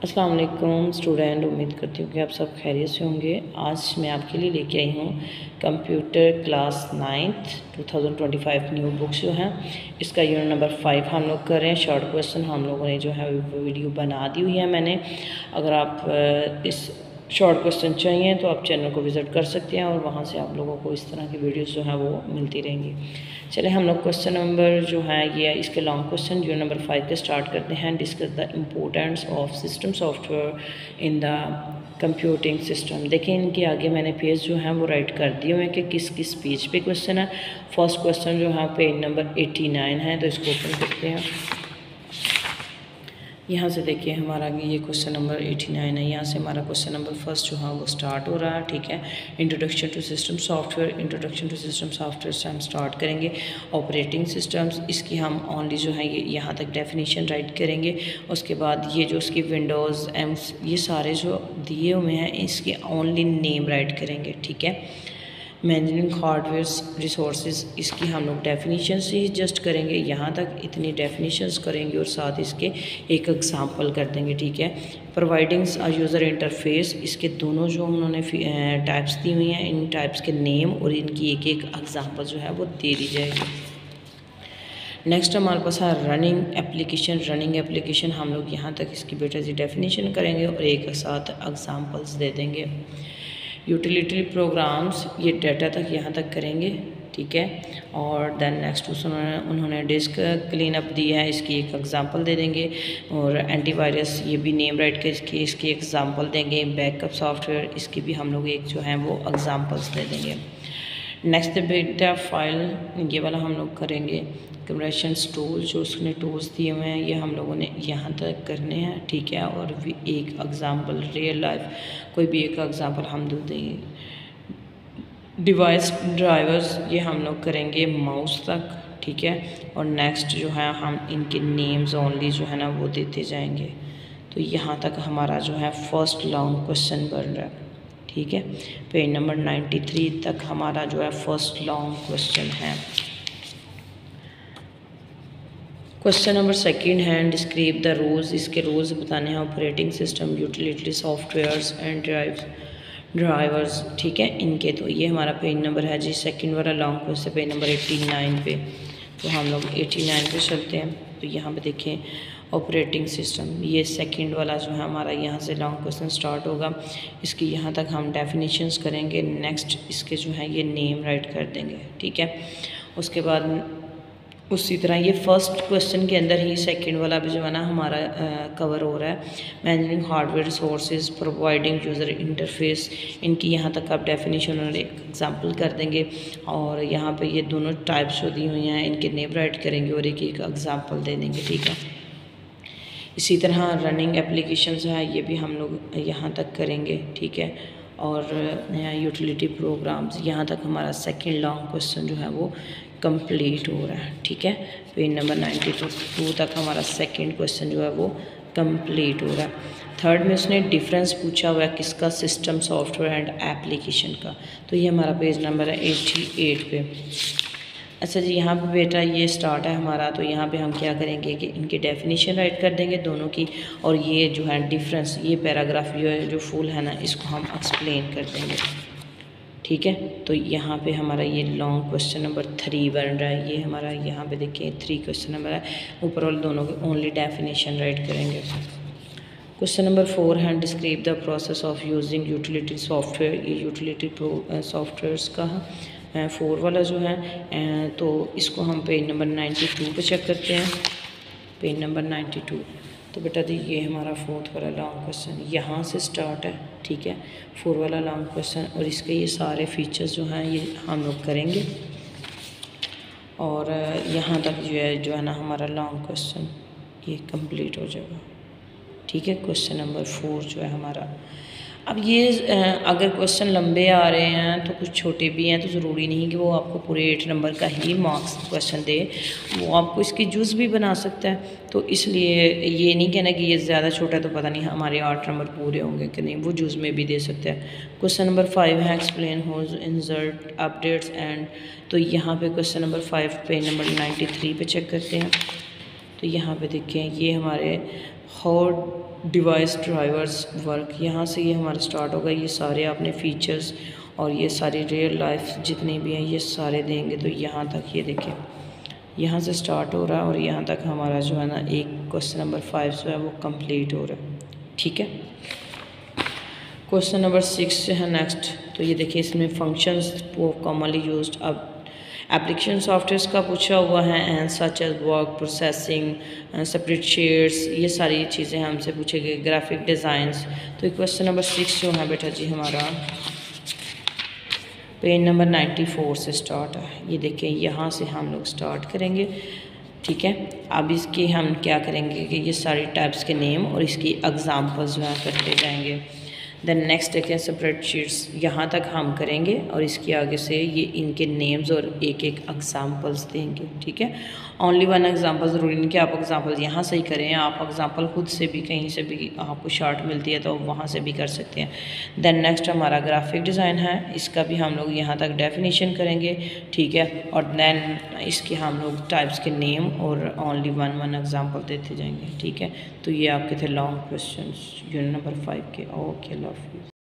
अस्सलाम वालेकुम स्टूडेंट, उम्मीद करती हूँ कि आप सब खैरियत से होंगे। आज मैं आपके लिए लेके आई हूँ computer class 9th 2025 new books जो हैं, इसका यूनिट नंबर 5 हम लोग कर रहे हैं। शॉर्ट क्वेश्चन हम लोगों ने जो है वीडियो बना दी हुई है मैंने। अगर आप इस शॉर्ट क्वेश्चन चाहिए तो आप चैनल को विज़िट कर सकते हैं और वहाँ से आप लोगों को इस तरह की वीडियोस जो है वो मिलती रहेंगी। चलिए हम लोग क्वेश्चन नंबर जो है ये इसके लॉन्ग क्वेश्चन यूनिट नंबर 5 के स्टार्ट करते हैं। Discuss the importance of system software in the computing system. देखिए इनके आगे मैंने पेज जो है वो राइट कर दिए हुए हैं कि किस किस पेज पे क्वेश्चन है। फर्स्ट क्वेश्चन जो है पेज नंबर 89 है, तो इसको ओपन करते हैं। यहाँ से देखिए हमारा ये क्वेश्चन नंबर 89 है। यहाँ से हमारा क्वेश्चन नंबर फर्स्ट जो है वो स्टार्ट हो रहा है। ठीक है, introduction to system software. Introduction to system software से हम स्टार्ट करेंगे। ऑपरेटिंग सिस्टम्स, इसकी हम ओनली जो है ये यहाँ तक डेफिनेशन राइट करेंगे। उसके बाद ये जो उसकी विंडोज़ एम्स ये सारे जो दिए हुए हैं इसके ओनली नेम राइट करेंगे। ठीक है, मैनेजिंग हार्डवेयर रिसोर्सेज, इसकी हम लोग डेफिनेशन से ही जस्ट करेंगे। यहाँ तक इतनी डेफिनेशंस करेंगे और साथ इसके एक एग्जांपल कर देंगे। ठीक है, प्रोवाइडिंग अ यूज़र इंटरफेस, इसके दोनों जो उन्होंने टाइप्स दी हुई हैं, इन टाइप्स के नेम और इनकी एक एक एग्जांपल जो है वो दे दी जाएगी। नेक्स्ट हमारे पास है रनिंग एप्लीकेशन। रनिंग एप्लीकेशन हम लोग यहाँ तक इसकी बेटा जी डेफिनेशन करेंगे और एक साथ एग्जांपल्स दे देंगे। यूटिलिटी प्रोग्राम्स, ये डाटा तक यहाँ तक करेंगे। ठीक है, और देन नेक्स्ट उन्होंने डिस्क क्लीन अप दिया है, इसकी एक एग्जांपल दे देंगे। और एंटीवायरस, ये भी नेम राइट कर इसकी एग्जांपल देंगे। बैकअप सॉफ्टवेयर, इसकी भी हम लोग एक जो है वो एग्जांपल्स दे देंगे। नेक्स्ट बेटा फाइल, ये वाला हम लोग करेंगे। कम्युनिकेशन टूल्स, जो उसने टूल्स दिए हुए हैं ये हम लोगों ने यहाँ तक करने हैं। ठीक है, और भी एक एग्जांपल रियल लाइफ कोई भी एक एग्जांपल हम दे देंगे। डिवाइस ड्राइवर्स, ये हम लोग करेंगे माउस तक। ठीक है, और नेक्स्ट जो है हम इनके नेम्स ओनली जो है ना वो देते जाएंगे। तो यहाँ तक हमारा जो है फर्स्ट लॉन्ग क्वेश्चन बन रहा है। ठीक है, पेज नंबर 93 तक हमारा जो है फर्स्ट लॉन्ग क्वेश्चन है। क्वेश्चन नंबर सेकंड है डिस्क्राइब द रूल्स, इसके रूल्स बताने हैं। Operating system, utility softwares and drivers. ठीक है, इनके तो ये हमारा पेज नंबर है जी सेकंड वाला लॉन्ग क्वेश्चन पेज नंबर 89 पे। तो हम लोग 89 पे चलते हैं। तो यहाँ पे देखें ऑपरेटिंग सिस्टम, ये सेकंड वाला जो है हमारा यहाँ से लॉन्ग क्वेश्चन स्टार्ट होगा। इसकी यहाँ तक हम डेफिनेशंस करेंगे। नेक्स्ट इसके जो है ये नेम राइट कर देंगे। ठीक है, उसके बाद उसी तरह ये फर्स्ट क्वेश्चन के अंदर ही सेकंड वाला भी जो है ना हमारा कवर हो रहा है। Managing hardware resources, providing user interface, इनकी यहाँ तक आप डेफिनेशन और एक एग्जांपल कर देंगे। और यहाँ पे ये दोनों टाइप्स जो दी हुई हैं इनके नेम राइट करेंगे और एक एक एग्जांपल दे देंगे। ठीक है, इसी तरह रनिंग एप्लीकेशंस है, ये भी हम लोग यहाँ तक करेंगे। ठीक है, और यूटिलिटी प्रोग्राम्स, यहाँ तक हमारा सेकंड लॉन्ग क्वेश्चन जो है वो कंप्लीट हो रहा है। ठीक है, पेज नंबर 92 तक हमारा सेकंड क्वेश्चन जो है वो कंप्लीट हो रहा है। थर्ड में उसने डिफरेंस पूछा हुआ है किसका, सिस्टम सॉफ्टवेयर एंड एप्लीकेशन का। तो ये हमारा पेज नंबर है 88 पे। अच्छा जी, यहाँ पे बेटा ये स्टार्ट है हमारा। तो यहाँ पे हम क्या करेंगे कि इनकी डेफिनेशन राइट कर देंगे दोनों की, और ये जो है डिफरेंस, ये पैराग्राफ जो है जो फुल है ना इसको हम एक्सप्लेन कर देंगे। ठीक है, तो यहाँ पे हमारा ये लॉन्ग क्वेश्चन नंबर 3 बन रहा है। ये हमारा यहाँ पे देखिए 3 क्वेश्चन नंबर है। ऊपर वाले दोनों के ओनली डेफिनेशन राइट करेंगे। क्वेश्चन नंबर 4 है describe the process of using utility software. ये यूटिलिटी सॉफ्टवेयर्स का 4 वाला जो है, तो इसको हम पेज नंबर 92 पे चेक करते हैं। Page number 92। तो बेटा दी ये हमारा 4th वाला लॉन्ग क्वेश्चन यहाँ से स्टार्ट है। ठीक है, 4 वाला लॉन्ग क्वेश्चन, और इसके ये सारे फीचर्स जो हैं ये हम लोग करेंगे। और यहाँ तक जो है ना हमारा लॉन्ग क्वेश्चन ये कंप्लीट हो जाएगा। ठीक है, क्वेश्चन नंबर 4 जो है हमारा। अब ये अगर क्वेश्चन लंबे आ रहे हैं तो कुछ छोटे भी हैं, तो ज़रूरी नहीं कि वो आपको पूरे 8 नंबर का ही मार्क्स क्वेश्चन दे, वो आपको इसकी जुज़ भी बना सकता है। तो इसलिए ये नहीं कहना कि ये ज़्यादा छोटा है तो पता नहीं हमारे 8 नंबर पूरे होंगे कि नहीं, वो जुज़ में भी दे सकता है। क्वेश्चन नंबर 5 है explain how's insert updates and. तो यहाँ पे क्वेश्चन नंबर 5 पेज नंबर 93 पे चेक करते हैं। तो यहाँ पे देखें ये हमारे डिवाइस ड्राइवर्स वर्क, यहाँ से ये हमारा स्टार्ट होगा। ये सारे आपने फीचर्स और ये सारी रियल लाइफ जितने भी हैं ये सारे देंगे। तो यहाँ तक ये देखिए, यहाँ से स्टार्ट हो रहा है और यहाँ तक हमारा जो है ना एक क्वेश्चन नंबर 5 जो है वो कंप्लीट हो रहा है। ठीक है, क्वेश्चन नंबर 6 जो है नेक्स्ट, तो ये देखिए इसमें फंक्शंस वो कॉमनली यूज्ड। अब एप्लीकेशन सॉफ्टवेयर्स का पूछा हुआ है, and such as work processing, spreadsheets, ये सारी चीज़ें हमसे पूछेंगे, ग्राफिक डिज़ाइंस। तो क्वेश्चन नंबर 6 जो है बेटा जी हमारा पेज नंबर 94 से स्टार्ट है। ये देखिए यहाँ से हम लोग स्टार्ट करेंगे। ठीक है, अब इसके हम क्या करेंगे कि ये सारी टाइप्स के नेम और इसकी एग्जांपल्स जो है करते जाएंगे। देन नेक्स्ट देखें स्प्रेडशीट्स, यहाँ तक हम करेंगे और इसके आगे से ये इनके नेम्स और एक एक एग्जांपल्स देंगे। ठीक है, ओनली वन एग्जांपल, ज़रूरी नहीं कि आप एग्जांपल यहाँ से ही करें, आप एग्जांपल खुद से भी कहीं से भी आपको शार्ट मिलती है तो वहाँ से भी कर सकते हैं। देन नेक्स्ट हमारा ग्राफिक डिज़ाइन है, इसका भी हम लोग यहाँ तक डेफिनेशन करेंगे। ठीक है, और देन इसके हम लोग टाइप्स के नेम और ओनली वन एग्जाम्पल देते जाएंगे। ठीक है, तो ये आपके थे लॉन्ग क्वेश्चन यूनिट नंबर 5 के। Okay, love you.